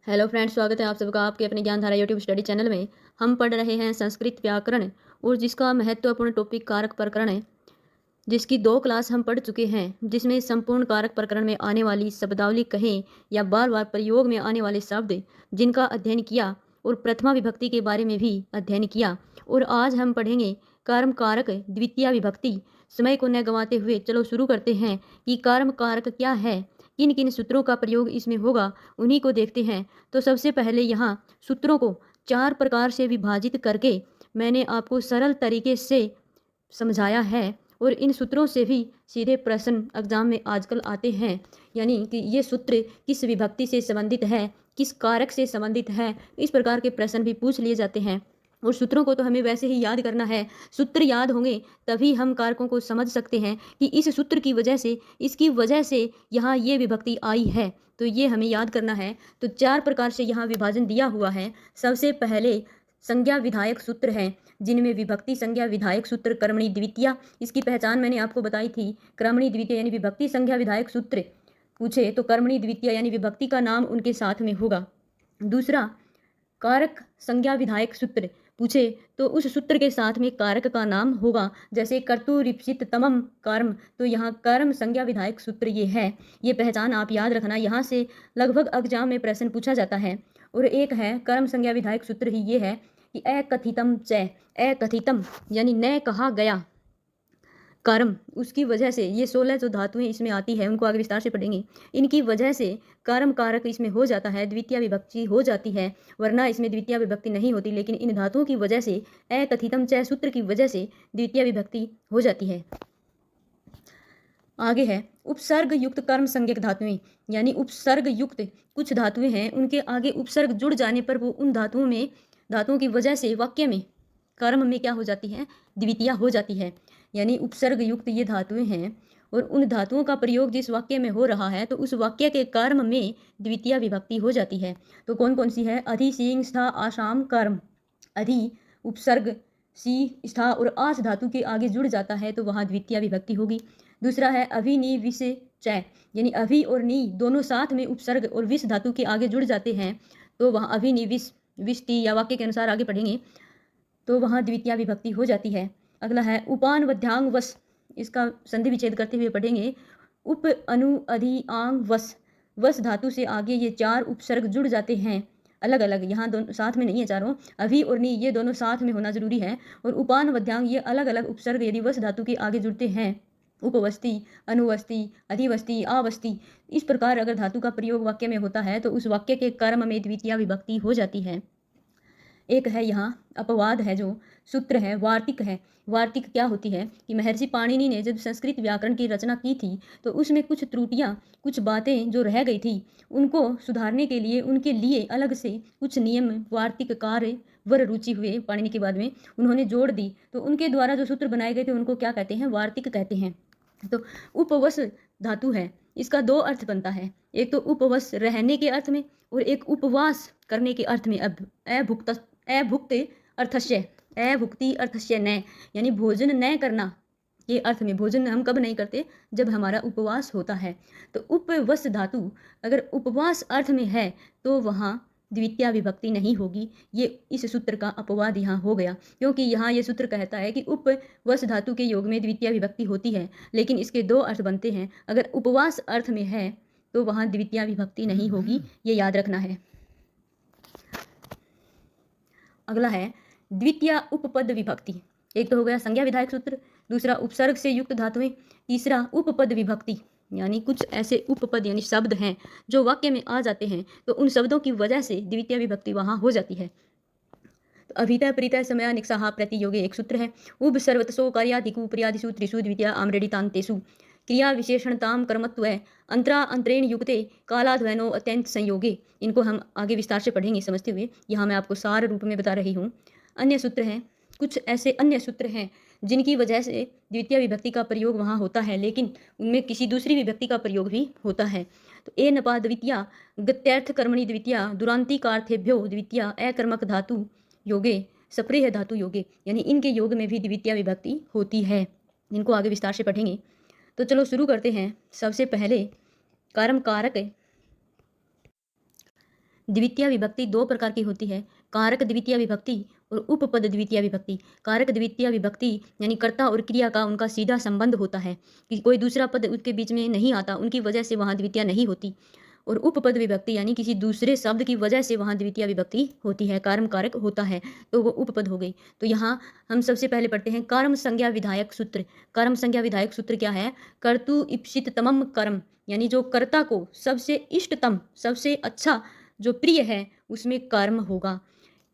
Hello friends, स्वागत है आप सबका आपके अपने ज्ञानधारा यूट्यूब स्टडी चैनल में। हम पढ़ रहे हैं संस्कृत व्याकरण और जिसका महत्वपूर्ण टॉपिक कारक प्रकरण है, जिसकी 2 क्लास हम पढ़ चुके हैं, जिसमें संपूर्ण कारक प्रकरण में आने वाली शब्दावली कहें या बार बार प्रयोग में आने वाले शब्द जिनका अध्ययन किया और प्रथमा विभक्ति के बारे में भी अध्ययन किया। और आज हम पढ़ेंगे कर्म कारक द्वितीया विभक्ति। समय को न गंवाते हुए चलो शुरू करते हैं कि कर्म कारक क्या है, किन किन सूत्रों का प्रयोग इसमें होगा, उन्हीं को देखते हैं। तो सबसे पहले यहाँ सूत्रों को 4 प्रकार से विभाजित करके मैंने आपको सरल तरीके से समझाया है और इन सूत्रों से भी सीधे प्रश्न एग्जाम में आजकल आते हैं, यानी कि ये सूत्र किस विभक्ति से संबंधित है, किस कारक से संबंधित है, इस प्रकार के प्रश्न भी पूछ लिए जाते हैं। और सूत्रों को तो हमें वैसे ही याद करना है, सूत्र याद होंगे तभी हम कारकों को समझ सकते हैं कि इस सूत्र की वजह से, इसकी वजह से यहाँ ये विभक्ति आई है, तो ये हमें याद करना है। तो 4 प्रकार से यहाँ विभाजन दिया हुआ है। सबसे पहले संज्ञा विधायक सूत्र हैं, जिनमें विभक्ति संज्ञा विधायक सूत्र कर्मणी द्वितीया, इसकी पहचान मैंने आपको बताई थी। कर्मणी द्वितीया यानी विभक्ति संज्ञा विधायक सूत्र पूछे तो कर्मणी द्वितीया यानी विभक्ति का नाम उनके साथ में होगा। दूसरा, कारक संज्ञा विधायक सूत्र पूछे तो उस सूत्र के साथ में कारक का नाम होगा, जैसे कर्तुरिप्सित तमम कर्म, तो यहाँ कर्म संज्ञा विधायक सूत्र ये है। ये पहचान आप याद रखना, यहाँ से लगभग एग्जाम में प्रश्न पूछा जाता है। और एक है कर्म संज्ञा विधायक सूत्र ही ये है कि अकथितम च, अकथितम यानी न कहा गया कर्म, उसकी वजह से ये 16 जो धातुएं इसमें आती है उनको आगे विस्तार से पढ़ेंगे। इनकी वजह से कर्म कारक इसमें हो जाता है, द्वितीय विभक्ति हो जाती है, वरना इसमें द्वितीय विभक्ति नहीं होती। लेकिन इन धातुओं की वजह से, अकथितम च सूत्र की वजह से द्वितीय विभक्ति हो जाती है। आगे है उपसर्ग युक्त कर्म संज्ञक धातुएं, यानी उपसर्ग युक्त कुछ धातुएं हैं, उनके आगे उपसर्ग जुड़ जाने पर वो उन धातुओं की वजह से वाक्य में कर्म में क्या हो जाती है, द्वितीया हो जाती है। यानी उपसर्ग युक्त ये धातुएं हैं और उन धातुओं का प्रयोग जिस वाक्य में हो रहा है तो उस वाक्य के कर्म में द्वितीय विभक्ति हो जाती है। तो कौन कौन सी है? अधि सींग स्था आसाम कर्म। अधि उपसर्ग सी स्था और आस धातु के आगे जुड़ जाता है तो वहाँ द्वितीय विभक्ति होगी। दूसरा है अभि नी विष च, यानी अभि और नी दोनों साथ में उपसर्ग और विष धातु के आगे जुड़ जाते हैं तो वहाँ अभि नी विष, विष्टि या वाक्य के अनुसार आगे पढ़ेंगे तो वहाँ द्वितीय विभक्ति हो जाती है। अगला है उपान वध्यांग वस, इसका संधि विच्छेद करते हुए पढ़ेंगे। उप अनु अधि आंग वस, वस धातु से आगे ये 4 उपसर्ग जुड़ जाते हैं, अलग अलग, यहाँ दोनों साथ में नहीं है चारों, अभि और नी ये दोनों साथ में होना जरूरी है। और उपान वध्यांग ये अलग अलग उपसर्ग यदि वस धातु के आगे जुड़ते हैं, उपवस्ती, अनुवस्ती, अधिवस्ती, आवस्ती, इस प्रकार अगर धातु का प्रयोग वाक्य में होता है तो उस वाक्य के कर्म में द्वितीय विभक्ति हो जाती है। एक है यहाँ अपवाद है, जो सूत्र है वार्तिक है। वार्तिक क्या होती है कि महर्षि पाणिनि ने जब संस्कृत व्याकरण की रचना की थी तो उसमें कुछ त्रुटियाँ, कुछ बातें जो रह गई थी उनको सुधारने के लिए उनके लिए अलग से कुछ नियम वार्तिक कार्य वर रुचि हुए पाणिनि के बाद में उन्होंने जोड़ दी। तो उनके द्वारा जो सूत्र बनाए गए थे उनको क्या कहते हैं? वार्तिक कहते हैं। तो उपवस धातु है, इसका 2 अर्थ बनता है, एक तो उपवस रहने के अर्थ में और एक उपवास करने के अर्थ में। अब अभुक्त अर्थस्य, अभुक्ति अर्थस्य न, यानी भोजन न करना के अर्थ में। भोजन हम कब नहीं करते? जब हमारा उपवास होता है। तो उपवस धातु अगर उपवास अर्थ में है तो वहाँ द्वितीय विभक्ति नहीं होगी। ये इस सूत्र का अपवाद यहाँ हो गया, क्योंकि यहाँ ये सूत्र कहता है कि उपवस धातु के योग में द्वितीय विभक्ति होती है, लेकिन इसके 2 अर्थ बनते हैं। अगर उपवास अर्थ में है तो वहाँ द्वितीय विभक्ति नहीं होगी, ये याद रखना है। अगला है द्वितीय उपपद विभक्ति। एक तो हो गया संज्ञा विधायक सूत्र, दूसरा उपसर्ग से युक्त धातुएं, तीसरा उपपद विभक्ति, यानी कुछ ऐसे उपपद यानी शब्द हैं जो वाक्य में आ जाते हैं तो उन शब्दों की वजह से द्वितीय विभक्ति वहाँ हो जाती है। तो अभितः परितः समय निक्साहा प्रतियोगे एक सूत्र है। उब सर्वतसो कार्यादिकु पर्यादिषु त्रिषु द्वितीय आम्रेडितान्तेषु क्रिया विशेषणताम कर्मत्व अंतरा अंतरेण युक्ते कालाध्वनो अत्यंत संयोगे। इनको हम आगे विस्तार से पढ़ेंगे समझते हुए, यहाँ मैं आपको सार रूप में बता रही हूँ। अन्य सूत्र हैं, कुछ ऐसे अन्य सूत्र हैं जिनकी वजह से द्वितीय विभक्ति का प्रयोग वहाँ होता है, लेकिन उनमें किसी दूसरी विभक्ति का प्रयोग भी होता है। तो ए नपा द्वितीया गत्यर्थ कर्मणि द्वितीया दुरांतिकार्थेभ्यो द्वितीया अकर्मक धातु योगे सप्रेह धातु योगे, यानी इनके योग में भी द्वितीय विभक्ति होती है। इनको आगे विस्तार से पढ़ेंगे। तो चलो शुरू करते हैं। सबसे पहले कर्म कारक द्वितीय विभक्ति दो प्रकार की होती है, कारक द्वितीय विभक्ति और उपपद द्वितीय विभक्ति। कारक द्वितीय विभक्ति यानी कर्ता और क्रिया का उनका सीधा संबंध होता है कि कोई दूसरा पद उसके बीच में नहीं आता, उनकी वजह से वहाँ द्वितीय नहीं होती। और उपपद विभक्ति यानी किसी दूसरे शब्द की वजह से वहाँ द्वितीय विभक्ति होती है, कर्म कारक होता है, तो वो उपपद हो गई। तो यहाँ हम सबसे पहले पढ़ते हैं कर्म संज्ञा विधायक सूत्र। कर्म संज्ञा विधायक सूत्र क्या है? कर्तु इप्सिततमम कर्म, यानी जो कर्ता को सबसे इष्टतम, सबसे अच्छा, जो प्रिय है, उसमें कर्म होगा।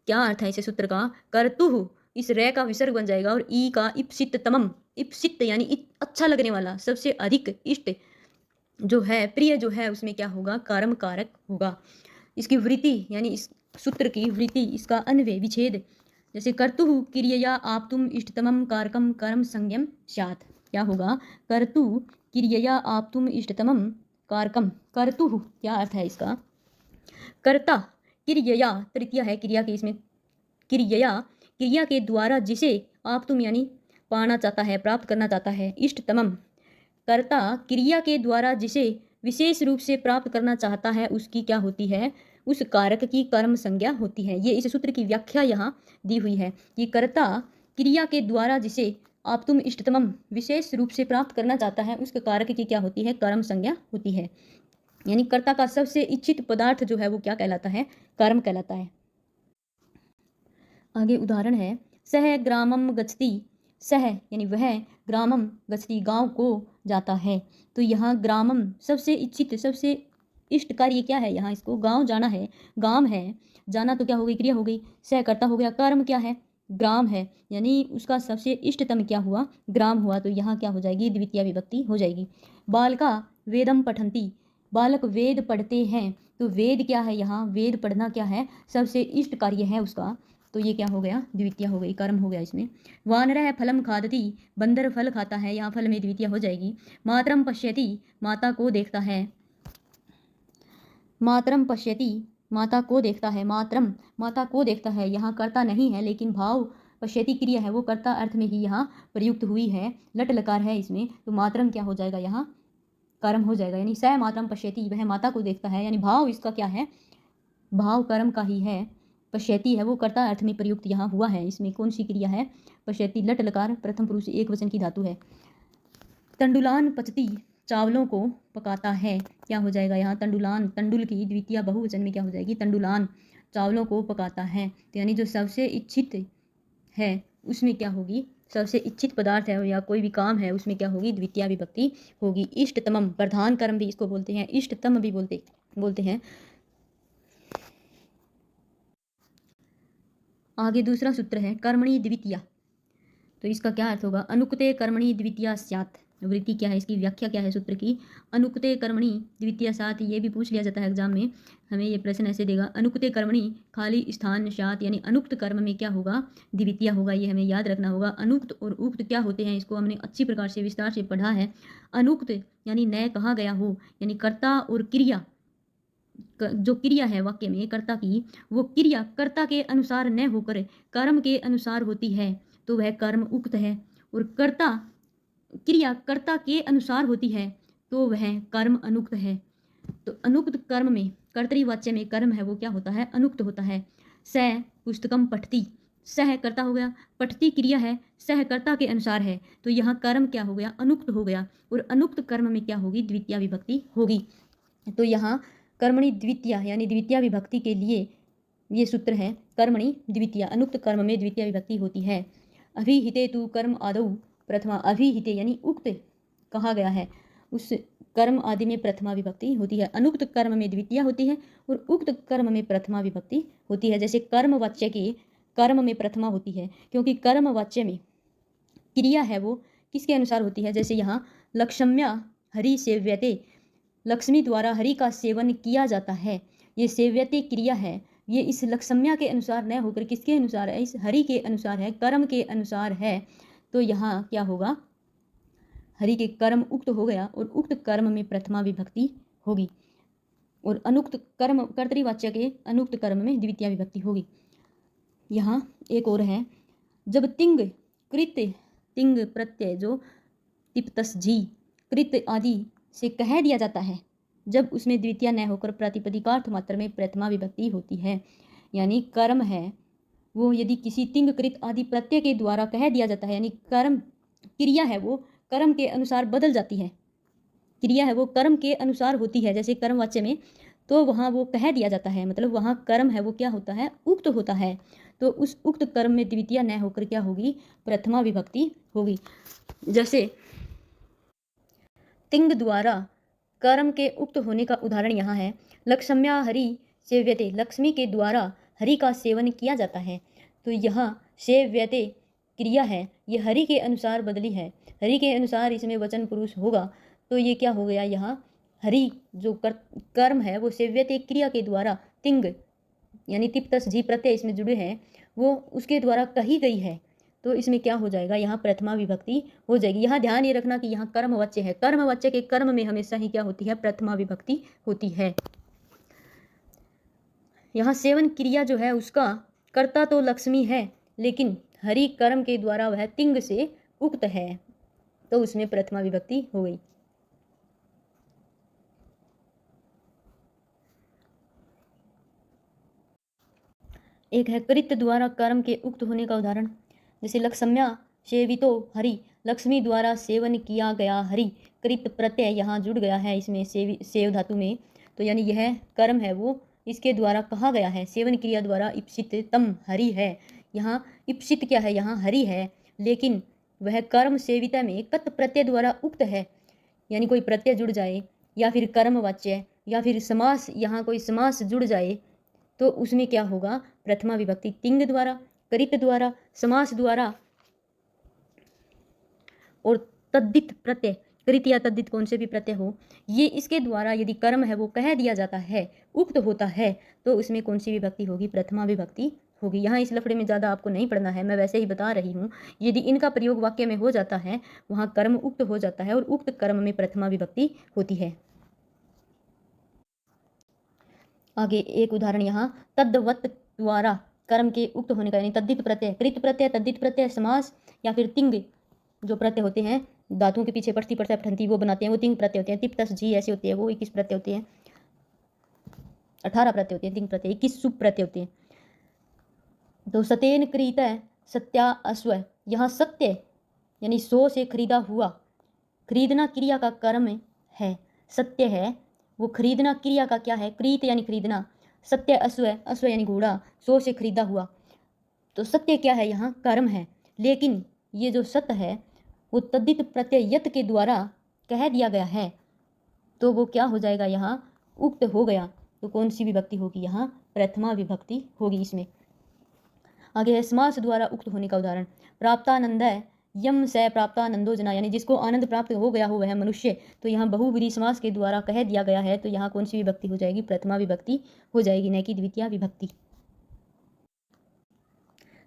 क्या अर्थ है इस सूत्र का? कर्तु, इस रे का विसर्ग बन जाएगा और ई का इप्सिततमम, इप्सित यानी अच्छा लगने वाला, सबसे अधिक इष्ट जो है, प्रिय जो है, उसमें क्या होगा? कर्म कारक होगा। इसकी वृत्ति यानी इस सूत्र की वृत्ति, इसका अन्वय विच्छेद, जैसे कर्तु क्रियया आप्तुम इष्टतमम कारकम कर्म संज्ञम स्यात्। क्या होगा? कर्तु क्रियया आप्तुम इष्टतमम कारकम, कर्तु क्या अर्थ है इसका? कर्ता क्रियया, तृतीया है क्रिया के, इसमें क्रियया, क्रिया के द्वारा जिसे आप तुम यानी पाना चाहता है, प्राप्त करना चाहता है, इष्टतमम, कर्ता क्रिया के द्वारा जिसे विशेष रूप से प्राप्त करना चाहता है, उसकी क्या होती है? उस कारक की कर्म संज्ञा होती है। ये इस सूत्र की व्याख्या यहाँ दी हुई है कि कर्ता क्रिया के द्वारा जिसे आप तुम इष्टतमम विशेष रूप से प्राप्त करना चाहता है, उस कारक की क्या होती है? कर्म संज्ञा होती है। यानी कर्ता का सबसे इच्छित पदार्थ जो है वो क्या कहलाता है? कर्म कहलाता है। आगे उदाहरण है, सह ग्रामम गच्छति, सह यानी वह, ग्रामम गच्छति गांव को जाता है। तो यहाँ ग्रामम सबसे इच्छित, सबसे इष्ट कार्य क्या है? यहाँ इसको गांव जाना है, गांव है, जाना तो क्या हो गई? क्रिया हो गई। सह कर्ता हो गया, कर्म क्या है? ग्राम है, यानी उसका सबसे इष्टतम क्या हुआ? ग्राम हुआ। तो यहाँ क्या हो जाएगी? द्वितीय विभक्ति हो जाएगी। बालका वेदम पठन्ति, बालक वेद पढ़ते हैं। तो वेद क्या है? यहाँ वेद पढ़ना क्या है? सबसे इष्ट कार्य है उसका। तो ये क्या हो गया? द्वितीय हो गई, कर्म हो गया इसमें। वानरः फलम खादति, बंदर फल खाता है, यहाँ फल में द्वितीय हो जाएगी। मातरम पश्यति, माता को देखता है, मातरम पश्यति, माता को देखता है, मातरम माता को देखता है, यहाँ कर्ता नहीं है लेकिन भाव पश्यति क्रिया है, वो कर्ता अर्थ में ही यहाँ प्रयुक्त हुई है, लट लकार है इसमें। तो मातरम क्या हो जाएगा? यहाँ कर्म हो जाएगा, यानी स मातरम पश्यति, वह माता को देखता है, यानी भाव इसका क्या है? भाव कर्म का ही है। पश्यति है वो कर्ता अर्थ में प्रयुक्त यहाँ हुआ है। इसमें कौन सी क्रिया है? पश्यति, लट लकार प्रथम पुरुष एक वचन की धातु है। तंडुलान पचती, चावलों को पकाता है, क्या हो जाएगा यहाँ? तंडुलान, तंडुल की द्वितीय बहुवचन में क्या हो जाएगी? तंडुलान, चावलों को पकाता है। तो यानी जो सबसे इच्छित है उसमें क्या होगी? सबसे इच्छित पदार्थ है या कोई भी काम है उसमें क्या होगी? द्वितीय विभक्ति होगी। इष्टतमम, प्रधान कर्म भी इसको बोलते हैं, इष्टतम भी बोलते हैं। आगे दूसरा सूत्र है कर्मणि द्वितीया। तो इसका क्या अर्थ होगा? अनुक्ते कर्मणि द्वितीया स्यात्। वृत्ति क्या है इसकी? व्याख्या क्या है सूत्र की? अनुक्ते कर्मणि द्वितीया स्यात्, ये भी पूछ लिया जाता है एग्जाम में, हमें ये प्रश्न ऐसे देगा, अनुक्ते कर्मणि खाली स्थान स्यात्, यानी अनुक्त कर्म में क्या होगा? द्वितीय होगा। ये हमें याद रखना होगा। अनुक्त और उक्त क्या होते हैं, इसको हमने अच्छी प्रकार से विस्तार से पढ़ा है। अनुक्त यानी नए कहा गया हो, यानी कर्ता और क्रिया, जो क्रिया है वाक्य में कर्ता की, वो क्रिया कर्ता के अनुसार न होकर कर्म के अनुसार होती है, तो वह कर्म उक्त है। और कर्ता क्रिया कर्ता के अनुसार होती है तो वह कर्म अनुक्त है। तो अनुक्त कर्म में कर्तृवाच्य में कर्म है वो क्या होता है? अनुक्त होता है। स पुस्तकम पठती, सह कर्ता हो गया, पठती क्रिया है, सह कर्ता के अनुसार है, तो यहाँ कर्म क्या हो गया? अनुक्त हो गया। और अनुक्त कर्म में क्या होगी? द्वितीय विभक्ति होगी। तो यहाँ कर्मणि द्वितीया यानी द्वितीय विभक्ति के लिए ये सूत्र है, कर्मणि द्वितीया, अनुक्त कर्म में द्वितीय विभक्ति होती है। अभिहिते तु कर्म आदौ प्रथमा, अभिहिते यानी उक्त कहा गया है, उस कर्म आदि में प्रथमा विभक्ति होती है। अनुक्त कर्म में द्वितीय होती है और उक्त कर्म में प्रथमा विभक्ति होती है। जैसे कर्म वाच्य के कर्म में प्रथमा होती है, क्योंकि कर्म वाच्य में क्रिया है वो किसके अनुसार होती है? जैसे यहाँ लक्ष्म्या हरि सेव्यते, लक्ष्मी द्वारा हरि का सेवन किया जाता है, ये सेव्यते क्रिया है, ये इस लक्ष्म्या के अनुसार न होकर किसके अनुसार है? इस हरि के अनुसार है, कर्म के अनुसार है। तो यहाँ क्या होगा? हरि के कर्म उक्त हो गया और उक्त कर्म में प्रथमा विभक्ति होगी। और अनुक्त कर्म कर्तृवाच्य के अनुक्त कर्म में द्वितीय विभक्ति होगी। यहाँ एक और है, जब तिंग कृत्य, तिंग प्रत्यय जो तिप्तस जी कृत्य आदि से कह दिया जाता है, जब उसमें द्वितीय न होकर प्रातिपदिकार्थ मात्र में प्रथमा विभक्ति होती है। यानी कर्म है वो यदि किसी तिंग कृत आदि प्रत्यय के द्वारा कह दिया जाता है, यानी कर्म क्रिया है वो कर्म के अनुसार बदल जाती है, क्रिया है वो कर्म के अनुसार होती है, जैसे कर्म वाच्य में, तो वहाँ वो कह दिया जाता है, मतलब वहाँ कर्म है वो क्या होता है, उक्त होता है। तो उस उक्त कर्म में द्वितीय न होकर क्या होगी, प्रथमा विभक्ति होगी। जैसे तिंग द्वारा कर्म के उक्त होने का उदाहरण यहाँ है, लक्ष्म्या हरि सेव्यते, लक्ष्मी के द्वारा हरि का सेवन किया जाता है। तो यहाँ सेव्यते क्रिया है ये हरि के अनुसार बदली है, हरि के अनुसार इसमें वचन पुरुष होगा, तो ये क्या हो गया, यहाँ हरि जो कर्म है वो सेव्यते क्रिया के द्वारा तिंग यानी तिप्तस जी प्रत्यय इसमें जुड़े हैं वो उसके द्वारा कही गई है, तो इसमें क्या हो जाएगा, यहाँ प्रथमा विभक्ति हो जाएगी। यहाँ ध्यान ये रखना कि यहाँ कर्म वाच्य है, कर्म वाच्य के कर्म में हमेशा ही क्या होती है, प्रथमा विभक्ति होती है। यहाँ सेवन क्रिया जो है उसका कर्ता तो लक्ष्मी है, लेकिन हरि कर्म के द्वारा वह तिंग से उक्त है, तो उसमें प्रथमा विभक्ति हो गई। एक है कृत्य द्वारा कर्म के उक्त होने का उदाहरण, जैसे लक्ष्म्या सेवितो हरि, लक्ष्मी द्वारा सेवन किया गया हरि, कृत प्रत्यय यहाँ जुड़ गया है इसमें सेव धातु में, तो यानी यह कर्म है वो इसके द्वारा कहा गया है, सेवन क्रिया द्वारा इप्सित तम हरि है। यहाँ इप्सित क्या है, यहाँ हरि है, लेकिन वह कर्म सेविता में कत प्रत्यय द्वारा उक्त है, यानी कोई प्रत्यय जुड़ जाए या फिर कर्म वाच्य या फिर समास, यहाँ कोई समास जुड़ जाए तो उसमें क्या होगा, प्रथमा विभक्ति तिंग द्वारा, करित द्वारा, समास द्वारा और तद्दित प्रत्यय, कृत या तद्दित कौन से भी प्रत्यय हो, ये इसके द्वारा यदि कर्म है वो कह दिया जाता है, उक्त होता है, तो उसमें कौन सी विभक्ति होगी, प्रथमा विभक्ति होगी। यहाँ इस लफड़े में ज़्यादा आपको नहीं पढ़ना है, मैं वैसे ही बता रही हूँ। यदि इनका प्रयोग वाक्य में हो जाता है, वहाँ कर्म उक्त हो जाता है और उक्त कर्म में प्रथमा विभक्ति होती है। आगे एक उदाहरण यहाँ तद्वत द्वारा कर्म के उक्त होने का, यानी तद्दित प्रत्यय, कृत प्रत्यय, तद्दित प्रत्यय, समास या फिर तिंग जो प्रत्यय होते हैं धातुओं के पीछे पठती पड़ता ठंती वो बनाते हैं, वो तिंग प्रत्यय होते हैं। तिप तस जी ऐसे होते हैं, वो 21 प्रत्यय होते हैं, 18 प्रत्यय होते हैं, तिंग प्रत्यय 21 सुप प्रत्यय होते हैं। तो सतेन क्रीत सत्या अश्व, यहाँ सत्य यानी सो से खरीदा हुआ, खरीदना क्रिया का कर्म है, सत्य है वो खरीदना क्रिया का क्या है, क्रीत यानी खरीदना, सत्य अश्व, अश्व यानी घोड़ा, सो से खरीदा हुआ, तो सत्य क्या है, यहाँ कर्म है, लेकिन ये जो सत्य है वो तद्दित प्रत्यय यत के द्वारा कह दिया गया है, तो वो क्या हो जाएगा, यहाँ उक्त हो गया, तो कौन सी विभक्ति होगी, यहाँ प्रथमा विभक्ति होगी इसमें। आगे है समास द्वारा उक्त होने का उदाहरण, प्राप्तानंद यम स प्राप्तानंदो जना, यानी जिसको आनंद प्राप्त हो गया हो वह मनुष्य, तो यहाँ बहुव्रीहि समास के द्वारा कह दिया गया है, तो यहाँ कौन सी विभक्ति हो जाएगी, प्रथमा विभक्ति हो जाएगी, न कि द्वितीय विभक्ति।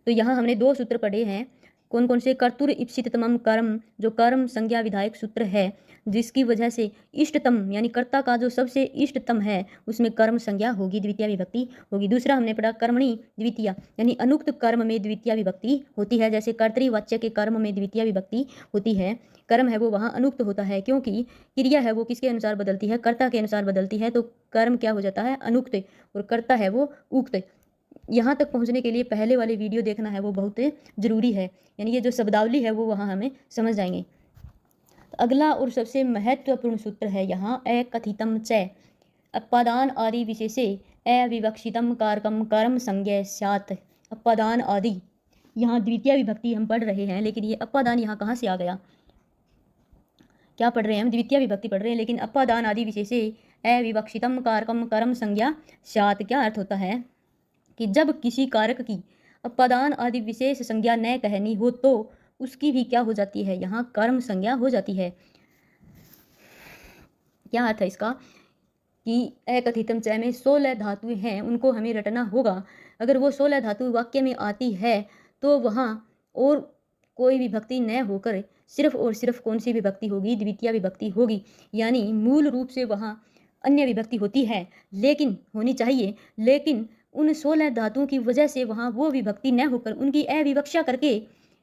तो यहाँ हमने 2 सूत्र पढ़े हैं, कौन कौन से, कर्तुर इप्सिततमम कर्म जो कर्म संज्ञा विधायक सूत्र है, जिसकी वजह से इष्टतम यानी कर्ता का जो सबसे इष्टतम है उसमें कर्म संज्ञा होगी, द्वितीय विभक्ति होगी। दूसरा हमने पढ़ा कर्मणि द्वितीय, यानी अनुक्त कर्म में द्वितीय विभक्ति होती है, जैसे कर्तृवाच्य के कर्म में द्वितीय विभक्ति होती है, कर्म है वो वहाँ अनुक्त होता है, क्योंकि क्रिया है वो किसके अनुसार बदलती है, कर्ता के अनुसार बदलती है, तो कर्म क्या हो जाता है, अनुक्त, और कर्ता है वो उक्त। यहाँ तक पहुँचने के लिए पहले वाले वीडियो देखना है वो बहुत ज़रूरी है, यानी ये जो शब्दावली है वो वहाँ हमें समझ जाएंगे। तो अगला और सबसे महत्वपूर्ण सूत्र है यहाँ अकथितम च, अपादान आदि विशेषे अविवक्षितम कारकम कर्म संज्ञा स्यात्, अपादान आदि, यहाँ द्वितीय विभक्ति हम पढ़ रहे हैं, लेकिन ये अपादान यहाँ कहाँ से आ गया, क्या पढ़ रहे हैं हम, द्वितीय विभक्ति पढ़ रहे हैं, लेकिन अपादान आदि विशेषे अविवक्षितम कारकम कर्म संज्ञा स्यात्, क्या अर्थ होता है कि जब किसी कारक की अपादान आदि विशेष संज्ञा न कहनी हो तो उसकी भी क्या हो जाती है, यहाँ कर्म संज्ञा हो जाती है। क्या अर्थ है इसका कि अकथितम च में 16 धातुएं हैं, उनको हमें रटना होगा, अगर वो 16 धातु वाक्य में आती है तो वहाँ और कोई विभक्ति न होकर सिर्फ और सिर्फ कौन सी विभक्ति होगी, द्वितीय विभक्ति होगी, यानी मूल रूप से वहाँ अन्य विभक्ति होती है लेकिन होनी चाहिए, लेकिन उन 16 धातुओं की वजह से वहाँ वो विभक्ति न होकर उनकी अविवक्षा करके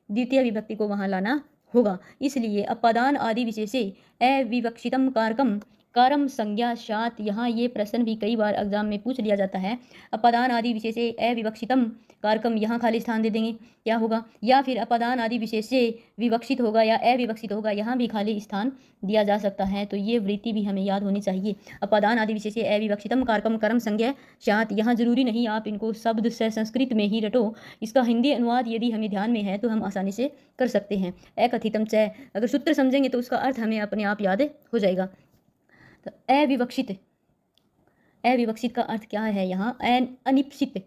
द्वितीय विभक्ति को वहाँ लाना होगा। इसलिए अपादान आदि विशेषे अविवक्षितम कारकम कर्म संज्ञा शात, यहाँ ये प्रश्न भी कई बार एग्जाम में पूछ लिया जाता है। अपादान आदि विशेषे अविवक्षितम कारकम, यहाँ खाली स्थान दे देंगे, क्या होगा? या फिर अपादान आदि विशेषे विवक्षित होगा या अविवक्षित होगा, यहाँ भी खाली स्थान दिया जा सकता है। तो ये वृत्ति भी हमें याद होनी चाहिए। अपादान आदि विशेषे अविवक्षितम कारकम कर्म संज्ञा शात, यहाँ जरूरी नहीं आप इनको शब्द से संस्कृत में ही रटो, इसका हिंदी अनुवाद यदि हमें ध्यान में है तो हम आसानी से कर सकते हैं। अकथितम च, अगर सूत्र समझेंगे तो उसका अर्थ हमें अपने आप याद हो जाएगा। तो अविवक्षित, अविवक्षित का अर्थ क्या है यहाँ? अनिप्सित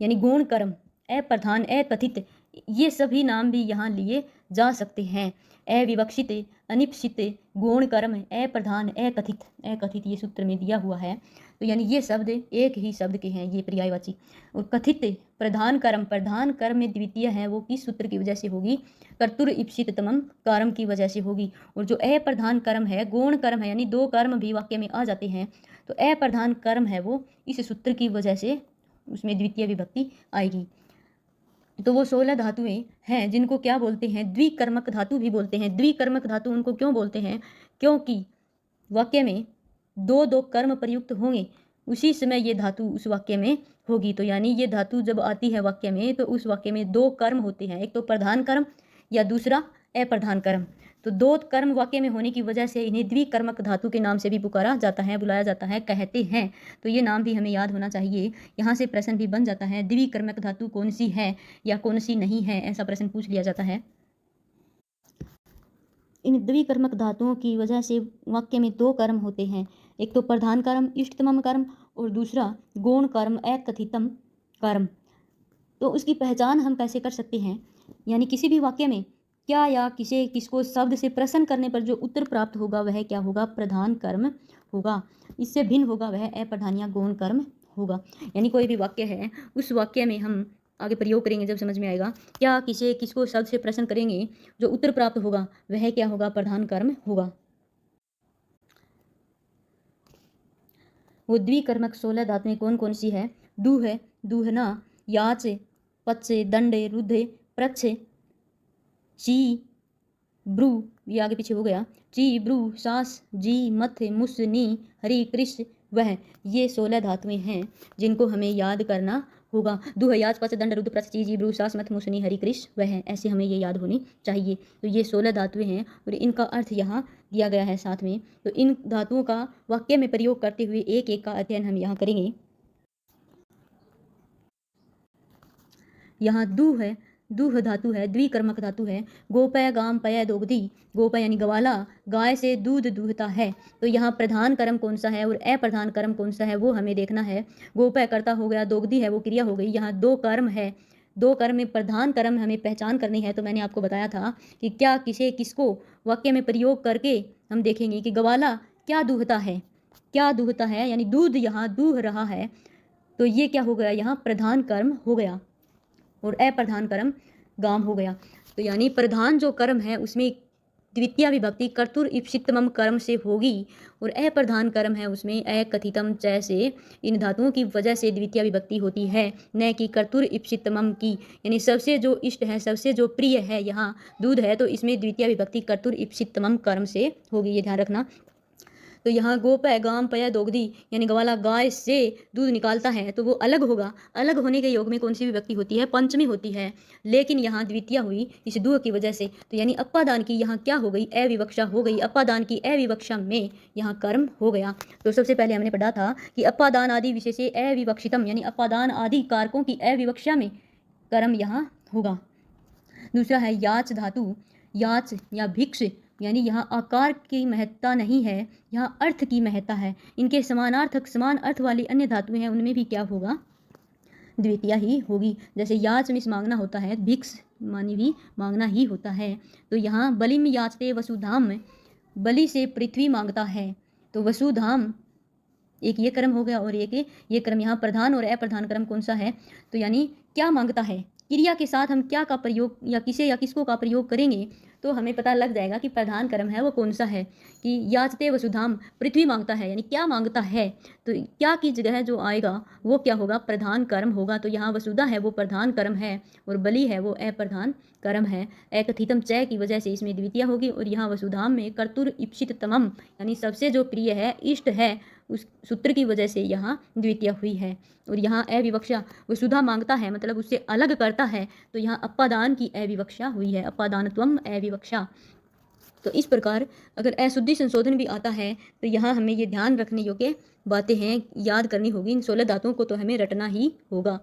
यानी गौण कर्म, अप्रधान, अकथित, ये सभी नाम भी यहाँ लिए जा सकते हैं। अविवक्षित, अनिप्सित, गौण कर्म, अप्रधान, अकथित, अकथित ये सूत्र में दिया हुआ है। तो यानी ये शब्द एक ही शब्द के हैं, ये पर्यायवाची। और कथित, प्रधान कर्म, प्रधान कर्म में द्वितीय है वो किस सूत्र की वजह से होगी? कर्तुर इप्सिततमम कर्म की वजह से होगी। और जो अप्रधान कर्म है, गौण कर्म है, यानी दो कर्म भी वाक्य में आ जाते हैं, तो अप्रधान कर्म है वो इस सूत्र की वजह से उसमें द्वितीय विभक्ति आएगी। तो वो 16 धातुएं हैं जिनको क्या बोलते हैं? द्विकर्मक धातु भी बोलते हैं। द्विकर्मक धातु उनको क्यों बोलते हैं? क्योंकि वाक्य में दो दो कर्म प्रयुक्त होंगे, उसी समय ये धातु उस वाक्य में होगी। तो यानी ये धातु जब आती है वाक्य में तो उस वाक्य में दो कर्म होते हैं, एक तो प्रधान कर्म या दूसरा अप्रधान कर्म। तो दो कर्म वाक्य में होने की वजह से इन्हें द्विकर्मक धातु के नाम से भी पुकारा जाता है, बुलाया जाता है, कहते हैं। तो ये नाम भी हमें याद होना चाहिए। यहाँ से प्रश्न भी बन जाता है, द्विकर्मक धातु कौन सी है या कौन सी नहीं है, ऐसा प्रश्न पूछ लिया जाता है। इन द्विकर्मक धातुओं की वजह से वाक्य में दो कर्म होते हैं, एक तो प्रधान कर्म इष्टतमम कर्म और दूसरा गौण कर्म अकथितम कर्म। तो उसकी पहचान हम कैसे कर सकते हैं? यानी किसी भी वाक्य में क्या या किसको शब्द से प्रश्न करने पर जो उत्तर प्राप्त होगा वह क्या होगा? प्रधान कर्म होगा। इससे भिन्न होगा वह अप्रधान या गौण कर्म होगा। यानी कोई भी वाक्य है, उस वाक्य में हम आगे प्रयोग करेंगे जब समझ में आएगा, क्या किसको शब्द से प्रश्न करेंगे, जो उत्तर प्राप्त होगा वह क्या होगा? प्रधान कर्म होगा। वो द्विकर्मक 16 धातुएं कौन कौन सी है? दूह, दूहना, याच, पच्छ, दंड, रुद्ध, प्रच्छ, ची, ब्रू, ये आगे पीछे हो गया, ची, ब्रू, सास, जी, मथ, मुस, नी, हरि, कृष, वह, ये 16 धातुएं हैं जिनको हमें याद करना होगा। दूह, याच, पच्छ, दंड, रुद्र, प्रच्छ, ची, ब्रू, सास, मथ, मुस, नी, हरि, कृष, वह, ऐसे हमें ये याद होनी चाहिए। तो ये 16 धातुएं हैं और इनका अर्थ यहाँ दिया गया है साथ में। तो इन धातुओं का वाक्य में प्रयोग करते हुए एक एक का अध्ययन हम यहाँ करेंगे। यहाँ दूह है, दूह धातु है, द्विकर्मक धातु है। गोपय, गाम, पय, दोग्धी, गोपय यानी गवाला, गाय से दूध दूहता है। तो यहाँ प्रधान कर्म कौन सा है और अप्रधान कर्म कौन सा है वो हमें देखना है। गोपय कर्ता हो गया, दोग्धी है वो क्रिया हो गई। यहाँ दो कर्म है, दो कर्म में प्रधान कर्म हमें पहचान करनी है। तो मैंने आपको बताया था कि क्या किसको वाक्य में प्रयोग करके हम देखेंगे कि गवाला क्या दूहता है, क्या दूहता है, यानी दूध यहाँ दूह रहा है। तो ये क्या हो गया? यहाँ प्रधान कर्म हो गया और अप्रधान कर्म गाम हो गया। तो यानी प्रधान जो कर्म है उसमें द्वितीय विभक्ति कर्तुर इप्सितमम कर्म से होगी और अप्रधान कर्म है उसमें अकथितम च से, इन धातुओं की वजह से द्वितीय विभक्ति होती है, न कि कर्तुर इप्सितमम की। यानी सबसे जो इष्ट है, सबसे जो प्रिय है, यहाँ दूध है तो इसमें द्वितीय विभक्ति कर्तुर इप्सितमम कर्म से होगी, ये ध्यान रखना। तो यहाँ गोपय, गाम, पय, दोग्धी यानी गवाला गाय से दूध निकालता है तो वो अलग होगा। अलग होने के योग में कौन सी विभक्ति होती है? पंचमी होती है, लेकिन यहाँ द्वितीय हुई इस दूह की वजह से। तो यानी अपादान की यहाँ क्या हो गई? अविवक्षा हो गई। अपादान की अविवक्षा में यहाँ कर्म हो गया। तो सबसे पहले हमने पढ़ा था कि अपादान आदि विशेषे अविवक्षितम, यानी अपादान आदि कारकों की अविवक्षा में कर्म यहाँ होगा। दूसरा है याच धातु, याच या भिक्ष, यानी यहाँ आकार की महत्ता नहीं है, यहाँ अर्थ की महत्ता है। इनके समानार्थक समान अर्थ वाली अन्य धातुएं हैं उनमें भी क्या होगा? द्वितीय ही होगी। जैसे याच में मांगना होता है, भिक्ष मानी भी मांगना ही होता है। तो यहाँ बलिम याचते वसुधाम, बलि से पृथ्वी मांगता है। तो वसुधाम एक ये कर्म हो गया और एक ये कर्म। यहाँ प्रधान और अप्रधान कर्म कौन सा है? तो यानी क्या मांगता है, क्रिया के साथ हम क्या का प्रयोग या किसे या किसको का प्रयोग करेंगे तो हमें पता लग जाएगा कि प्रधान कर्म है वो कौन सा है। कि याचते वसुधाम, पृथ्वी मांगता है, यानी क्या मांगता है, तो क्या की जगह जो आएगा वो क्या होगा, प्रधान कर्म होगा। तो यहाँ वसुधा है वो प्रधान कर्म है और बलि है वो अप्रधान कर्म है। एकथितम चय की वजह से इसमें द्वितीय होगी। और यहाँ वसुधाम में कर्तुर इप्सित तमम, यानी सबसे जो प्रिय है, इष्ट है, उस सूत्र की वजह से यहाँ द्वितीय हुई है। और यहाँ अविवक्षा, वसुधा मांगता है मतलब उससे अलग करता है, तो यहाँ अपादान की अविवक्षा हुई है, अपादानत्वम अविवक्षा। तो इस प्रकार अगर अशुद्धि संशोधन भी आता है तो यहाँ हमें ये ध्यान रखने योग्य बातें हैं, याद करनी होगी। इन 16 धातुओं को तो हमें रटना ही होगा।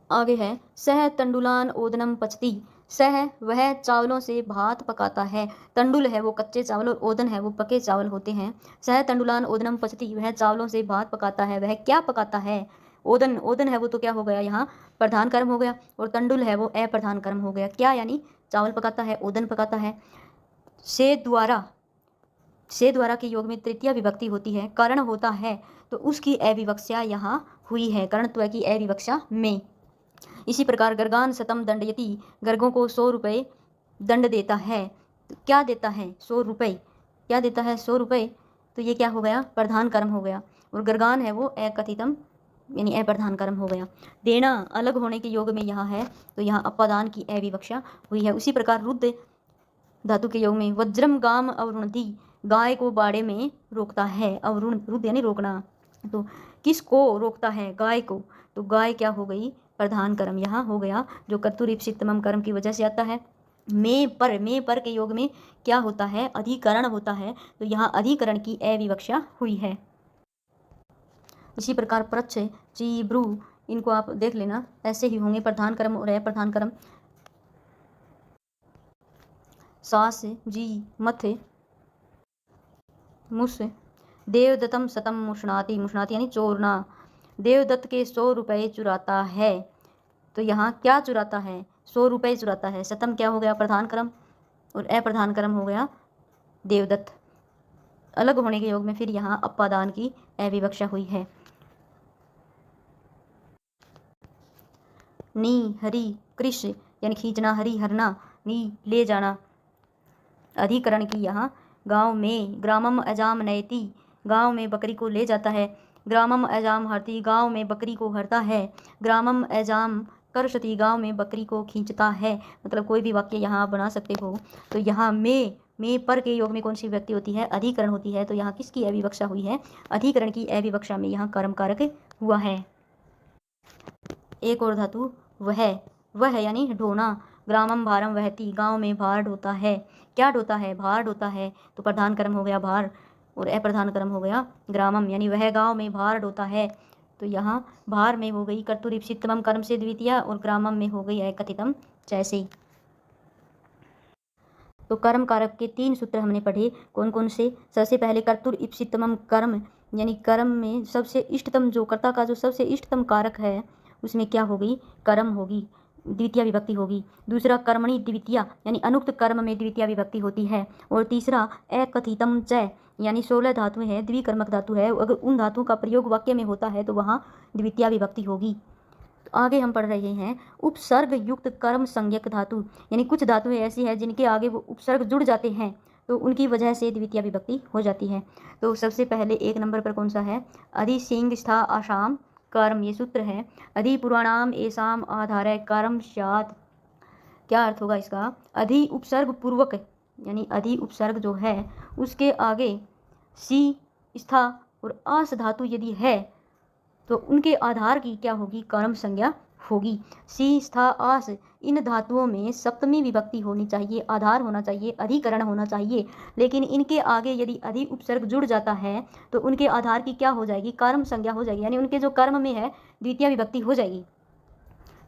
आगे है सह तंडुलान ओदनम पचती। सह वह चावलों से भात पकाता है। तंडुल है वो कच्चे चावल और ओदन है वो पके चावल होते हैं। सह तंडुलान ओदनम पचती, वह चावलों से भात पकाता है। वह क्या पकाता है? ओदन, ओदन है वो तो क्या हो गया यहाँ प्रधान कर्म हो गया, और तंडुल है वो अप्रधान कर्म हो गया। क्या यानी चावल पकाता है, ओदन पकाता है। से द्वारा, से द्वारा के योग में तृतीय विभक्ति होती है, कर्ण होता है, तो उसकी अविवक्षा यहाँ हुई है, कर्णत्व की अविवक्षा में। इसी प्रकार गर्गान शतम दंडयति, गर्गों को 100 रुपये दंड देता है। तो क्या देता है? 100 रुपये। क्या देता है? 100 रुपये। तो ये क्या हो गया? प्रधान कर्म हो गया। और गर्गान है वो अकथितम यानी अप्रधान कर्म हो गया। देना अलग होने के योग में यहाँ है, तो यहाँ अपादान की अविवक्षा हुई है। उसी प्रकार रुद्र धातु के योग में वज्रम गाम अवरुणति, गाय को बाड़े में रोकता है। अवरुण, रुद्र यानी रोकना, तो किसको रोकता है? गाय को। तो गाय क्या हो गई? प्रधान कर्म यहाँ हो गया, जो कर्तुरीप्सितमम कर्म की वजह से आता है। में पर के योग में क्या होता है? अधिकरण होता है, तो यहाँ अधिकरण की अविवक्षा हुई है। इसी प्रकार प्रच्छ, ची, ब्रू, इनको आप देख लेना, ऐसे ही होंगे प्रधान कर्म और अप्रधान कर्म। सास, जी, मथ, मुस, देवदत्तम सतम मुषणाति, मुषणाति यानी चोरना, देवदत्त के 100 रुपये चुराता है। तो यहाँ क्या चुराता है? 100 रुपये चुराता है। शतम क्या हो गया? प्रधान कर्म, और अप्रधान कर्म हो गया देवदत्त। अलग होने के योग में फिर यहाँ अपादान की अविवक्षा हुई है। नी, हरि, कृष यानी खींचना, हरि हरना, नी ले जाना। अधिकरण की यहाँ गांव में, ग्रामम अजाम नयति, गांव में बकरी को ले जाता है। ग्रामम अजाम हरति, गांव में बकरी को हरता है। ग्रामम अजाम कर्षति, गांव में बकरी को खींचता है। मतलब कोई भी वाक्य यहाँ आप बना सकते हो। तो यहाँ में पर के योग में कौन सी व्यक्ति होती है? अधिकरण होती है। तो यहाँ किसकी अविवक्षा हुई है? अधिकरण की अविवक्षा में यहाँ कर्म कारक हुआ है। एक और धातु वह यानी ढोना। ग्रामम भारम वहती, गांव में भार ढोता है। क्या ढोता है? भार ढोता है। तो प्रधान कर्म हो गया भार, और अप्रधान कर्म हो गया ग्रामम, यानी वह गांव में भार ढोता है। तो यहाँ भार में हो गई कर्तुरीप्सितमम कर्म से द्वितीय, और ग्रामम में हो गई अकथितम जैसे। तो कर्म कारक के 3 सूत्र हमने पढ़े, कौन कौन से? सबसे पहले कर्तुरीप्सितमम कर्म, यानी कर्म में सबसे इष्टतम, जो कर्ता का जो सबसे इष्टतम कारक है, उसमें क्या होगी? कर्म होगी, द्वितीय विभक्ति होगी। दूसरा कर्मणि द्वितीय, यानी अनुक्त कर्म में द्वितीय विभक्ति होती है। और तीसरा अकथितम च, यानी 16 धातुएं हैं, द्विकर्मक धातु है, अगर उन धातुओं का प्रयोग वाक्य में होता है तो वहाँ द्वितीय विभक्ति होगी। तो आगे हम पढ़ रहे हैं उपसर्ग युक्त कर्म संज्ञक धातु, यानी कुछ धातुएं ऐसी हैं जिनके आगे वो उपसर्ग जुड़ जाते हैं, तो उनकी वजह से द्वितीय विभक्ति हो जाती है। तो सबसे पहले 1 नंबर पर कौन सा है? अधि सिंह स्था आसाम कर्म, ये सूत्र है। अधि पुराणाम एसाम आधार कर्म स्यात्। क्या अर्थ होगा इसका? अधि उपसर्ग पूर्वक, यानी अधि उपसर्ग जो है उसके आगे सी, स्था और आस धातु यदि है तो उनके आधार की क्या होगी? कर्म संज्ञा होगी। सी, स्था, आस, इन धातुओं में सप्तमी विभक्ति होनी चाहिए, आधार होना चाहिए, अधिकरण होना चाहिए। लेकिन इनके आगे यदि अधि उपसर्ग जुड़ जाता है तो उनके आधार की क्या हो जाएगी? कर्म संज्ञा हो जाएगी, यानी उनके जो कर्म में है द्वितीय विभक्ति हो जाएगी।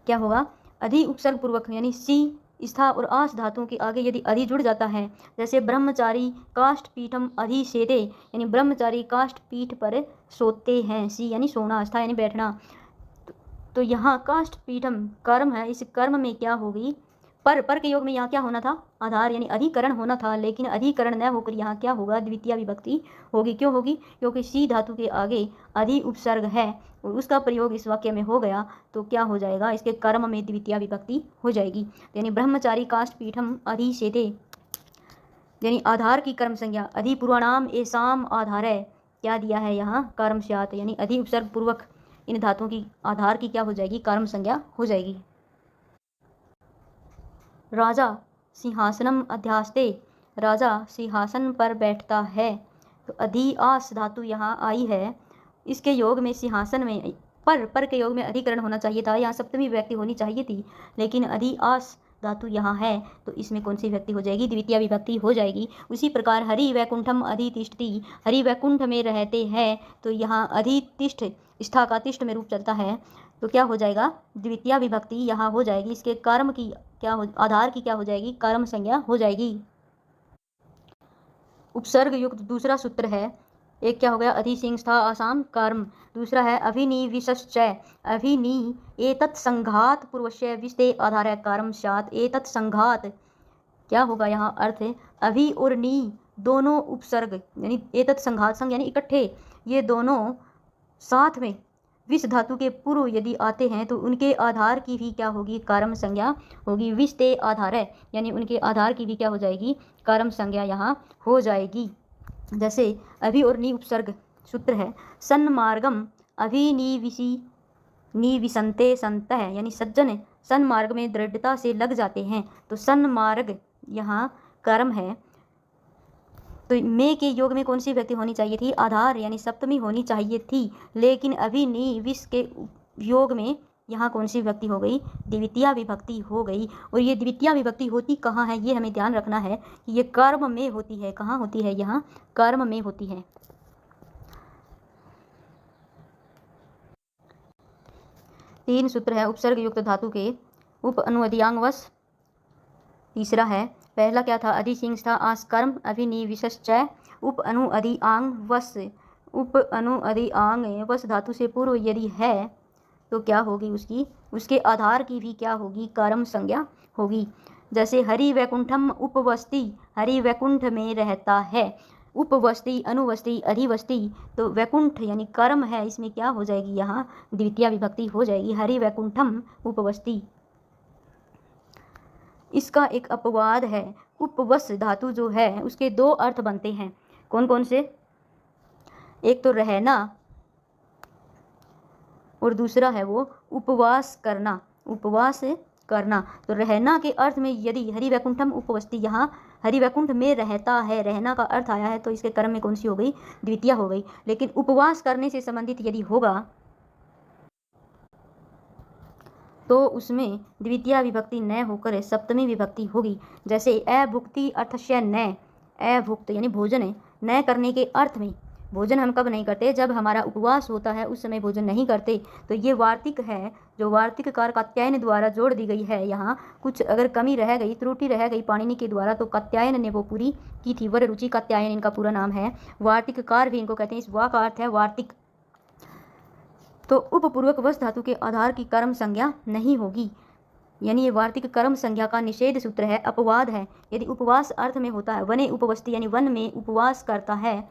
क्या होगा? अधि उपसर्ग पूर्वक, यानी सी, स्था और आस धातुओं के आगे यदि अधि जुड़ जाता है, जैसे ब्रह्मचारी काष्ठ पीठम अधि सेते, यानी ब्रह्मचारी काष्ठ पीठ पर सोते हैं। सी यानी सोना, स्था यानी बैठना। तो यहाँ काष्ठ पीठम कर्म है, इस कर्म में क्या होगी? पर के योग में यहाँ क्या होना था, आधार यानी अधिकरण होना था, लेकिन अधिकरण न होकर यहाँ क्या होगा, द्वितीय विभक्ति होगी। क्यों होगी, क्योंकि सी धातु के आगे अधि उपसर्ग है और उसका प्रयोग इस वाक्य में हो गया, तो क्या हो जाएगा, इसके कर्म में द्वितीय विभक्ति हो जाएगी। यानी ब्रह्मचारी काष्ठ पीठम अधिशेते, यानी आधार की कर्म संज्ञा अधिपूर्वाणाम एसाम आधार है, क्या दिया है यहाँ, कर्म स्यात्, यानी अधि उपसर्ग पूर्वक इन धातुओं की आधार की क्या हो जाएगी, कर्म संज्ञा हो जाएगी। राजा सिंहासनम अध्यास्ते, राजा सिंहासन पर बैठता है, तो अधि आस धातु यहाँ आई है, इसके योग में सिंहासन में पर के योग में अधिकरण होना चाहिए था, यहाँ सप्तमी विभक्ति होनी चाहिए थी, लेकिन अधि आस धातु यहाँ है, तो इसमें कौन सी विभक्ति हो जाएगी, द्वितीय विभक्ति हो जाएगी। उसी प्रकार हरि वैकुंठम अधितिष्ठति, हरि वैकुंठ में रहते हैं, तो यहाँ अधितिष्ठ स्था का तिष्ठ में रूप चलता है, तो क्या हो जाएगा, द्वितीय विभक्ति यहाँ हो जाएगी। इसके कर्म की क्या हो, आधार की क्या हो जाएगी, कर्म संज्ञा हो जाएगी। उपसर्ग युक्त दूसरा सूत्र है, एक क्या हो गया, अधिसिंस्था आसाम कर्म, दूसरा है अभिनिविशश्चय, अभिनि एतत् संघात पूर्वस्य विस्ते आधार है कर्म स्यात्, एतत् संघात क्या होगा यहाँ अर्थ, अभि और नी दोनों उपसर्ग यानी एतत् संघात, संघ यानी इकट्ठे, ये दोनों साथ में विष धातु के पूर्व यदि आते हैं तो उनके आधार की भी क्या होगी, कर्म संज्ञा होगी। विष ते आधार है, यानी उनके आधार की भी क्या हो जाएगी, कर्म संज्ञा यहाँ हो जाएगी। जैसे अभि और नी उपसर्ग सूत्र है, सन्मार्गम अभिनिविशी निविशन्ते संत है, यानी सज्जन सन्मार्ग में दृढ़ता से लग जाते हैं, तो सन्मार्ग यहाँ कर्म है, तो मे के योग में कौन सी विभक्ति होनी चाहिए थी, आधार यानी सप्तमी होनी चाहिए थी, लेकिन अभी नी विष के योग में यहाँ कौन सी विभक्ति हो गई, द्वितीय विभक्ति हो गई। और ये द्वितीय विभक्ति होती कहाँ है, ये हमें ध्यान रखना है कि ये कर्म में होती है, कहाँ होती है, यहाँ कर्म में होती है। तीन सूत्र है उपसर्ग युक्त धातु के उप अनुअधियांगवश। तीसरा है, पहला क्या था, अधिसिंस्था आस कर्म अभिनिविशश्चय, उप अनु अधिआंग वश, उप अनु अधिआंग वश धातु से पूर्व यदि है तो क्या होगी, उसके आधार की भी क्या होगी, कर्म संज्ञा होगी। जैसे हरि वैकुंठम उपवस्ति, हरि वैकुंठ में रहता है, उपवस्ति अनुवस्ति अधिवस्ति, तो वैकुंठ यानी कर्म है, इसमें क्या हो जाएगी, यहाँ द्वितीय विभक्ति हो जाएगी, हरि वैकुंठम उपवस्ति। इसका एक अपवाद है, उपवस धातु जो है उसके दो अर्थ बनते हैं, कौन कौन से, एक तो रहना और दूसरा है वो उपवास करना, उपवास करना। तो रहना के अर्थ में यदि हरि वैकुंठम उपवस्ति, यहाँ हरि वैकुंठ में रहता है, रहना का अर्थ आया है, तो इसके कर्म में कौन सी हो गई, द्वितीय हो गई। लेकिन उपवास करने से संबंधित यदि होगा तो उसमें द्वितीय विभक्ति न होकर सप्तमी विभक्ति होगी। जैसे अभुक्ति अर्थस्य न, अभुक्त यानी भोजन न करने के अर्थ में, भोजन हम कब नहीं करते, जब हमारा उपवास होता है उस समय भोजन नहीं करते, तो ये वार्तिक है, जो वार्तिक कार कात्यायन द्वारा जोड़ दी गई है। यहाँ कुछ अगर कमी रह गई, त्रुटि रह गई पाणिनि के द्वारा, तो कात्यायन ने वो पूरी की थी। वर रुचि कात्यायन इनका पूरा नाम है, वार्तिक कार भी इनको कहते हैं, इस वा का अर्थ है वार्तिक। तो उपपूर्वक वश धातु के आधार की कर्म संज्ञा नहीं होगी, यानी ये वार्तिक कर्म संज्ञा का निषेध सूत्र है, अपवाद है। यदि उपवास अर्थ में होता है, वने उपवस्ति यानी वन में उपवास करता है,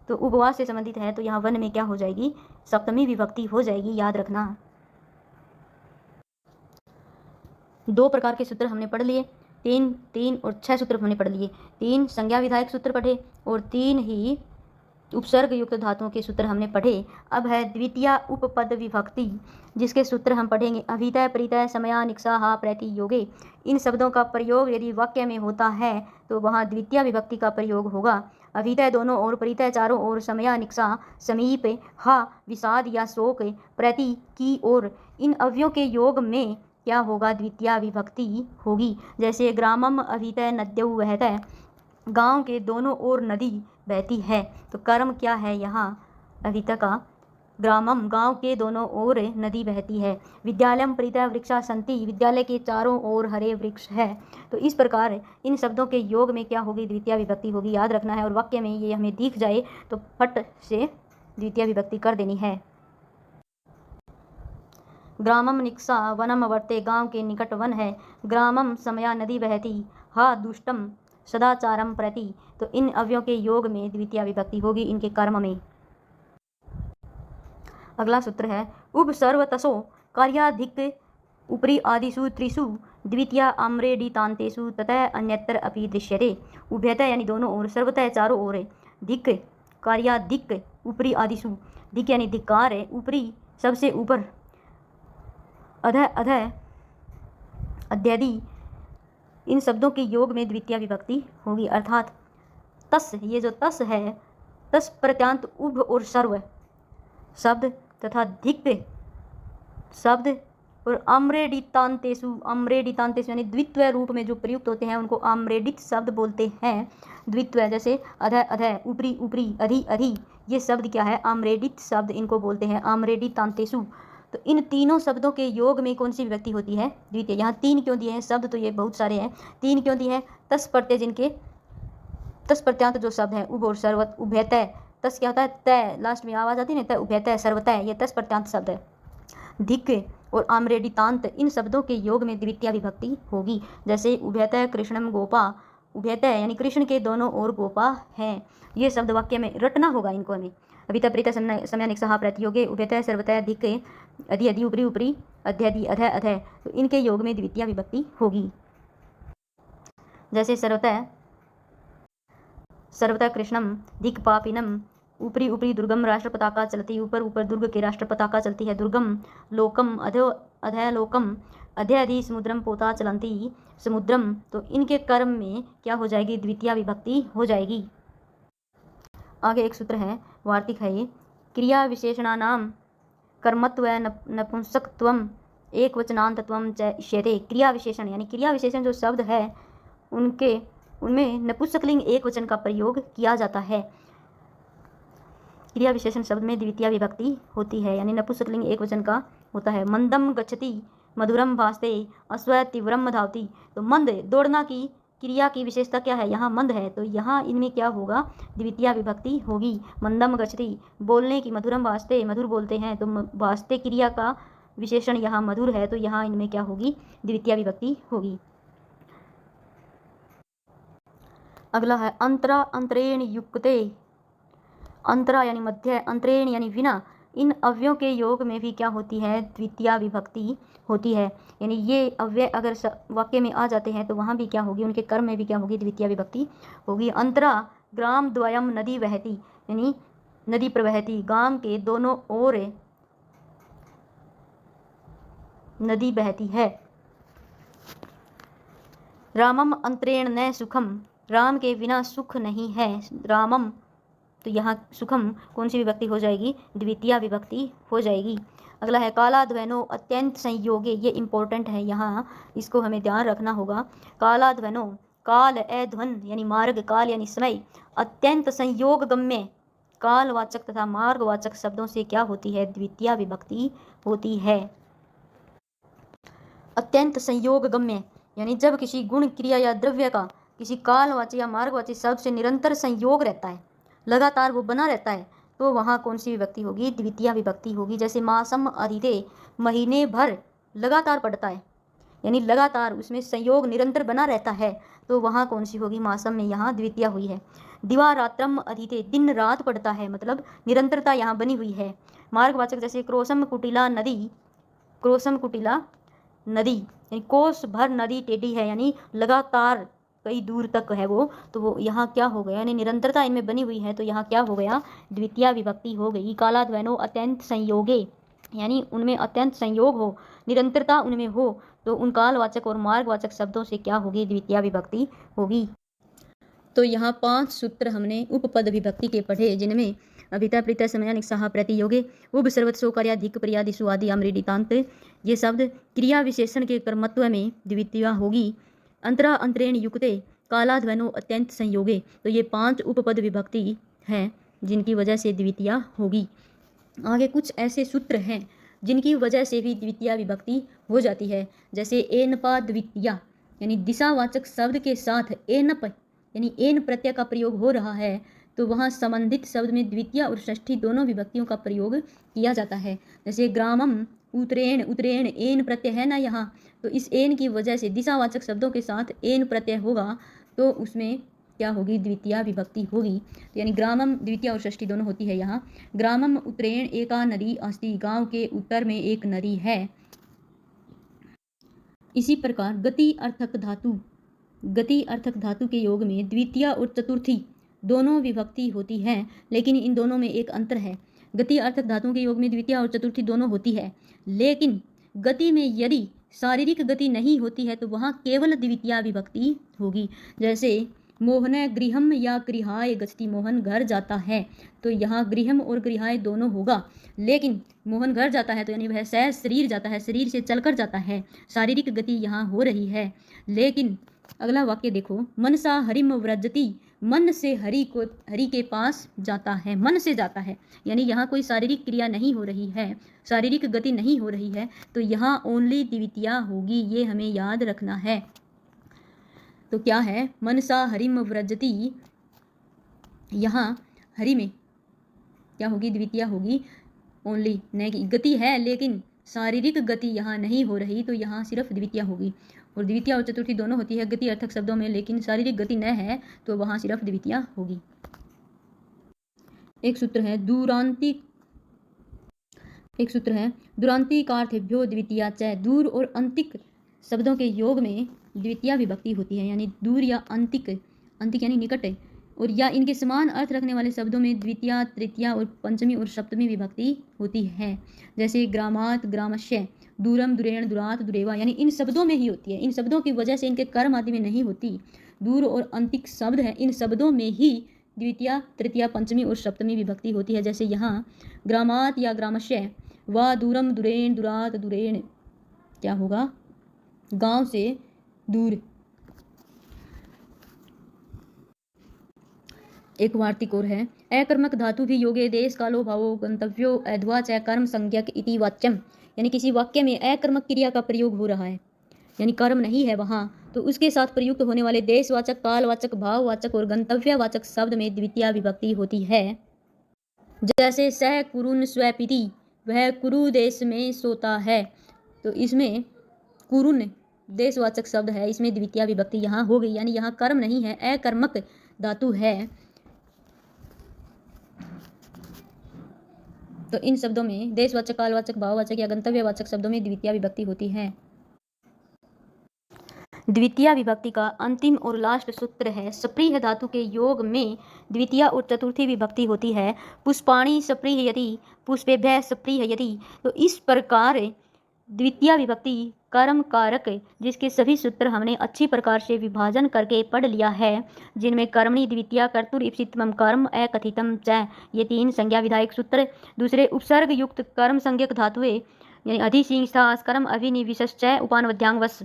तो उपवास से संबंधित है, तो यहाँ वन में क्या हो जाएगी, सप्तमी विभक्ति हो जाएगी, याद रखना। दो प्रकार के सूत्र हमने पढ़ लिए, तीन और 6 सूत्र हमने पढ़ लिए। 3 संज्ञा विधायक सूत्र पढ़े और 3 ही उपसर्ग युक्त धातुओं के सूत्र हमने पढ़े। अब है द्वितीय उपपद विभक्ति, जिसके सूत्र हम पढ़ेंगे। अभितय परितय समया निक्षा हा प्रति योगे, इन शब्दों का प्रयोग यदि वाक्य में होता है तो वहाँ द्वितीय विभक्ति का प्रयोग होगा। अभितय दोनों ओर, परितय चारों ओर, समया निक्षा समीप, हा विषाद या शोक, प्रति की ओर, इन अव्यों के योग में क्या होगा, द्वितीय विभक्ति होगी। जैसे ग्रामम अभितय नद्यौ वहतः, गांव के दोनों ओर नदी बहती है, तो कर्म क्या है यहाँ, अभितय का, ग्रामम गांव के दोनों ओर नदी बहती है। विद्यालयम परितः वृक्षा सन्ति, विद्यालय के चारों ओर हरे वृक्ष है। तो इस प्रकार इन शब्दों के योग में क्या होगी, द्वितीय विभक्ति होगी, याद रखना है। और वाक्य में ये हमें दिख जाए तो फट से द्वितीय विभक्ति कर देनी है। ग्रामम निक्सा वनम वर्ते, गांव के निकट वन है। ग्रामम समया, नदी बहती। हा दुष्टम सदाचारम प्रति, तो इन अव्ययों के योग में द्वितीया विभक्ति होगी, इनके कर्म में। अगला सूत्र है उपसर्वतसो कार्याधिक उपरि आदिषु त्रिषु द्वितीया आम्रेडितान्तेषु ततः अन्यत्र अपि दृश्यते। उभयतः यानी दोनों ओर, सर्वतः चारों ओर, धिक कार्याधिक उपरि आदिषु, धिक यानी धिक्कार है, उपरि सबसे ऊपर, अधः अधः अध्ययदि, इन शब्दों के योग में द्वितीया विभक्ति होगी। अर्थात तस, ये जो तस है, तस प्रत्यांत उभ और सर्व शब्द तथा धिक शब्द और आम्रेडितान्तेषु, आम्रेडितान्तेषु यानी द्वित्व रूप में जो प्रयुक्त होते हैं उनको आम्रेडित शब्द बोलते हैं। द्वित्व जैसे अधः अधः, ऊपरी ऊपरी, अधि अधि, ये शब्द क्या है? आम्रेडित शब्द, इनको बोलते हैं आम्रेडितान्तेषु। तो इन तीनों शब्दों के योग में कौन सी विभक्ति होती है? द्वितीय। यहाँ तीन क्यों दिए हैं शब्द? तो ये बहुत सारे हैं, तीन क्यों दिए हैं? तस प्रत्यय, जिनके तस प्रत्यांत जो शब्द हैं, उभ और सर्वत, उभयतः, तस क्या होता है? तय, लास्ट में आवाज आती है ना, तय, उभयतः, सर्वतः, ये तस प्रत्यांत शब्द है। धिक और आम्रेडितांत, इन शब्दों के योग में द्वितीया विभक्ति होगी। जैसे उभयतः कृष्णम गोपा, उभयतः यानी कृष्ण के दोनों ओर गोपा हैं। ये शब्द वाक्य में रटना होगा इनको हमें। अभिता प्रीता समयानिक सहा प्रतियोगे, उभयतः सर्वतः, धिक, अधि अधि, ऊपरी ऊपरी, अध्यधि अधः अधः, तो इनके योग में द्वितीया विभक्ति होगी। जैसे सर्वतः, सर्वतः कृष्णम, धिक पापिनम, ऊपरी ऊपरी दुर्गम राष्ट्र पताका चलती, ऊपर ऊपर दुर्ग के राष्ट्र पताका चलती है। दुर्गम लोकम, अधो अधय लोकम, अधय अधि समुद्रम पोता चलंती, समुद्रम, तो इनके कर्म में क्या हो जाएगी? द्वितीया विभक्ति हो जाएगी। आगे एक सूत्र है, वार्तिक है ये, क्रिया विशेषणानाम कर्मत्व नपुंसकत्वम एक वचनांतत्वम च इष्यते। क्रिया विशेषण यानी क्रिया विशेषण जो शब्द है उनमें नपुंसकलिंग एक वचन का प्रयोग किया जाता है। क्रिया विशेषण शब्द में द्वितीया विभक्ति होती है, यानी नपुंसकलिंग एक वचन का होता है। मंदम गच्छति, मधुरम भासते, अश्व तीव्रम धावति, तो मंद, दौड़ना की क्रिया की विशेषता क्या है? यहाँ मंद है, तो यहाँ इनमें क्या होगा? द्वितीया विभक्ति होगी। मंदम गच्छति, बोलने की, मधुरम भासते, मधुर बोलते हैं, तो भासते क्रिया का विशेषण यहाँ मधुर है, तो यहाँ इनमें क्या होगी? द्वितीया विभक्ति होगी। अगला है अंतरा अंतरेण युक्ते, अंतरा यानी मध्य, अंतरेण यानी बिना, इन अव्ययों के योग में भी क्या होती है? द्वितीया विभक्ति होती है। यानी ये अव्यय अगर वाक्य में आ जाते हैं तो वहाँ भी क्या होगी? उनके कर्म में भी क्या होगी? द्वितीया विभक्ति होगी। अंतरा ग्राम द्वयम नदी बहती, यानी नदी प्रवहती, गांव के दोनों ओर नदी बहती है। रामम अंतरेण न सुखम, राम के बिना सुख नहीं है। रामम, तो यहाँ सुखम कौन सी विभक्ति हो जाएगी? द्वितीया विभक्ति हो जाएगी। अगला है कालाध्वनो अत्यंत संयोगे, ये इंपॉर्टेंट है, यहाँ इसको हमें ध्यान रखना होगा। कालाध्वनो, काल अध्वन यानी मार्ग, काल यानी समय, अत्यंत संयोग गम्य, कालवाचक तथा मार्गवाचक शब्दों से क्या होती है? द्वितीया विभक्ति होती है। अत्यंत संयोग गम्य यानी जब किसी गुण, क्रिया या द्रव्य का किसी कालवाची या मार्गवाची शब्द से निरंतर संयोग रहता है, लगातार वो बना रहता है, तो वहाँ कौन सी विभक्ति होगी? द्वितीया विभक्ति होगी। जैसे मासम अधिते, महीने भर लगातार पड़ता है, यानी लगातार उसमें संयोग निरंतर बना रहता है, तो वहाँ कौन सी होगी? मासम में यहाँ द्वितीया हुई है। दिवारात्रम अधिते, दिन रात पड़ता है, मतलब निरंतरता यहाँ बनी हुई है। मार्गवाचक जैसे क्रोशम कुटिला नदी, क्रोशम कुटिला नदी यानी कोस भर नदी टेढ़ी है, यानी लगातार कई दूर तक है वो, तो वो यहाँ क्या हो गया? यानी निरंतरता इनमें बनी हुई है, तो यहाँ क्या हो गया? द्वितीया विभक्ति हो गई। कालाध्वनो अत्यंत संयोगे, यानी उनमें अत्यंत संयोग हो, निरंतरता उनमें हो, तो उन कालवाचक और मार्गवाचक शब्दों से क्या होगी? द्वितीया विभक्ति होगी। तो यहाँ 5 सूत्र हमने उपपद विभक्ति के पढ़े, जिनमें अभिता प्रीता समयानिक सहा प्रतियोगे, उभ सर्वस्व कार्याधिक पर्यादिशु आदि अमृडितांत, ये शब्द क्रिया विशेषण के कर्मत्व में द्वितीया होगी। अंतरा अंतरेण युक्ते, कालाध्वनो अत्यंत संयोगे, तो ये 5 उपपद विभक्ति हैं जिनकी वजह से द्वितीया होगी। आगे कुछ ऐसे सूत्र हैं जिनकी वजह से भी द्वितीया विभक्ति हो जाती है। जैसे एनपा द्वितीया, यानी दिशावाचक शब्द के साथ एनप यानी एन प्रत्यय का प्रयोग हो रहा है, तो वहाँ संबंधित शब्द में द्वितीया और षष्ठी दोनों विभक्तियों का प्रयोग किया जाता है। जैसे ग्रामम उत्तरेण, उत्तरेण एन प्रत्यय है ना यहाँ, तो इस एन की वजह से दिशावाचक शब्दों के साथ एन प्रत्यय होगा तो उसमें क्या होगी, द्वितीया विभक्ति होगी। तो यानी ग्रामम द्वितीया और षष्ठी दोनों होती है यहाँ। ग्रामम उत्तरेण एका नदी अस्ति, गांव के उत्तर में एक नदी है। इसी प्रकार गति अर्थक धातु, गति अर्थक धातु के योग में द्वितीया और चतुर्थी दोनों विभक्ति होती है, लेकिन इन दोनों में एक अंतर है। गति अर्थक धातुओं के योग में द्वितीया और चतुर्थी दोनों होती है, लेकिन गति में यदि शारीरिक गति नहीं होती है तो वहाँ केवल द्वितीया विभक्ति होगी। जैसे मोहन गृहम या गृहाय गच्छति, मोहन घर जाता है, तो यहाँ गृहम और गृहाय दोनों होगा। लेकिन मोहन घर जाता है तो यानी वह शरीर जाता है, शरीर से चलकर जाता है, शारीरिक गति यहाँ हो रही है। लेकिन अगला वाक्य देखो, मनसा हरिम व्रजति, मन से हरि के पास जाता है, मन से जाता है, यानी यहाँ कोई शारीरिक क्रिया नहीं हो रही है, शारीरिक गति नहीं हो रही है, तो यहाँ ओनली द्वितीया होगी, ये हमें याद रखना है। तो क्या है, मनसा हरिम व्रजति, यहाँ हरि में क्या होगी, द्वितीया होगी ओनली, नहीं गति है लेकिन शारीरिक गति यहाँ नहीं हो रही, तो यहाँ सिर्फ द्वितीया होगी। और द्वितीया और चतुर्थी दोनों होती है गति अर्थक शब्दों में, लेकिन शारीरिक गति न है तो वहाँ सिर्फ द्वितीया होगी। एक सूत्र है दूरांतिकार्थेभ्यो द्वितीया च, दूर और अंतिक शब्दों के योग में द्वितीया विभक्ति होती है, यानी दूर या अंतिक, अंतिक यानी निकट, और या इनके समान अर्थ रखने वाले शब्दों में द्वितीया, तृतीया और पंचमी और सप्तमी विभक्ति होती है। जैसे ग्रामात, ग्रामस्य, दूरम, दूरेण, दूरात, दूरेवा, यानी इन शब्दों में ही होती है, इन शब्दों की वजह से इनके कर्म आदि में नहीं होती। दूर और अंतिक शब्द है, इन शब्दों में ही द्वितीया, तृतीया, पंचमी और सप्तमी विभक्ति होती है। जैसे यहाँ ग्रामात या ग्रामस्य, वा दूरम, दूरेण, दूरात, दूरेण, क्या होगा, गांव से दूर। एक वार्तिक और है, अकर्मक धातु भी योगे देश कालो भावो गंतव्यो अध्वा च कर्म संज्ञक इति वाच्यम, यानी किसी वाक्य में अकर्मक क्रिया का प्रयोग हो रहा है, यानी कर्म नहीं है वहाँ, तो उसके साथ प्रयुक्त होने वाले देशवाचक, कालवाचक, भाववाचक और गंतव्यवाचक शब्द में द्वितीया विभक्ति होती है। जैसे सह कुरुन स्वपिति, वह कुरु देश में सोता है, तो इसमें कुरुन देशवाचक शब्द है, इसमें द्वितीया विभक्ति यहाँ हो गई, यानी यहाँ कर्म नहीं है, अकर्मक धातु है। तो इन शब्दों में देशवाचक, कालवाचक, भाववाचक या गंतव्यवाचक शब्दों में द्वितीया विभक्ति होती है। द्वितीया विभक्ति का अंतिम और लास्ट सूत्र है, सप्रीह धातु के योग में द्वितीया और चतुर्थी विभक्ति होती है। पुष्पाणि सप्रीह यदि, पुष्पेभ्यः सप्रीह यदि, तो इस प्रकार द्वितीया विभक्ति कर्म कारक, जिसके सभी सूत्र हमने अच्छी प्रकार से विभाजन करके पढ़ लिया है, जिनमें कर्मणि द्वितीया, कर्तुर इप्सितम कर्म, अकथितम च, ये 3 संज्ञा विधायक सूत्र। दूसरे उपसर्ग युक्त कर्म संज्ञक धातुएं, यानी अधिशिंस्था, अस्करम, अभिनिविशश्च, उपानवद्यांगवश।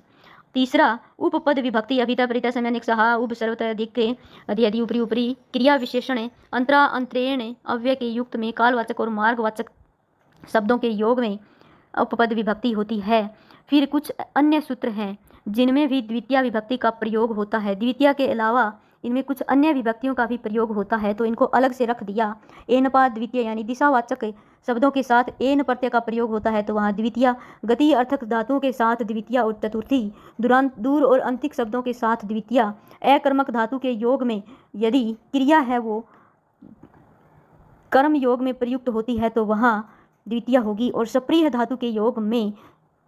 तीसरा उपपद विभक्ति, अभिता, परिता, समयानिक, सहा, उप, सर्वतः, अधिक, अधि, अधि, ऊपरी, ऊपरी, क्रिया विशेषण अंतरा अंतरेण अव्यय के युक्त में कालवाचक और मार्गवाचक शब्दों के योग में उपपद विभक्ति होती है। फिर कुछ अन्य सूत्र हैं जिनमें भी द्वितीया विभक्ति का प्रयोग होता है। द्वितीया के अलावा इनमें कुछ अन्य विभक्तियों का भी प्रयोग होता है, तो इनको अलग से रख दिया। एनपा द्वितीय, यानी दिशावाचक शब्दों के साथ एन प्रत्यय का प्रयोग होता है, तो वहाँ द्वितीया। गति अर्थक धातुओं के साथ द्वितीया और चतुर्थी। दूर और अंतिक शब्दों के साथ द्वितीया। अकर्मक धातु के योग में यदि क्रिया है वो कर्म योग में प्रयुक्त होती है तो वहाँ द्वितीया होगी, और सप्रीह धातु के योग में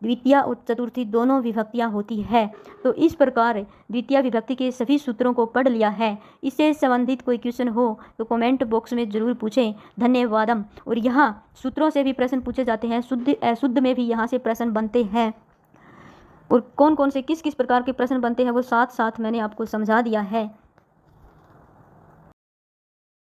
द्वितीया और चतुर्थी दोनों विभक्तियां होती है। तो इस प्रकार द्वितीया विभक्ति के सभी सूत्रों को पढ़ लिया है। इससे संबंधित कोई क्वेश्चन हो तो कमेंट बॉक्स में ज़रूर पूछें। धन्यवादम। और यहाँ सूत्रों से भी प्रश्न पूछे जाते हैं, शुद्ध अशुद्ध में भी यहाँ से प्रश्न बनते हैं, और कौन कौन से किस किस प्रकार के प्रश्न बनते हैं वो साथ साथ मैंने आपको समझा दिया है।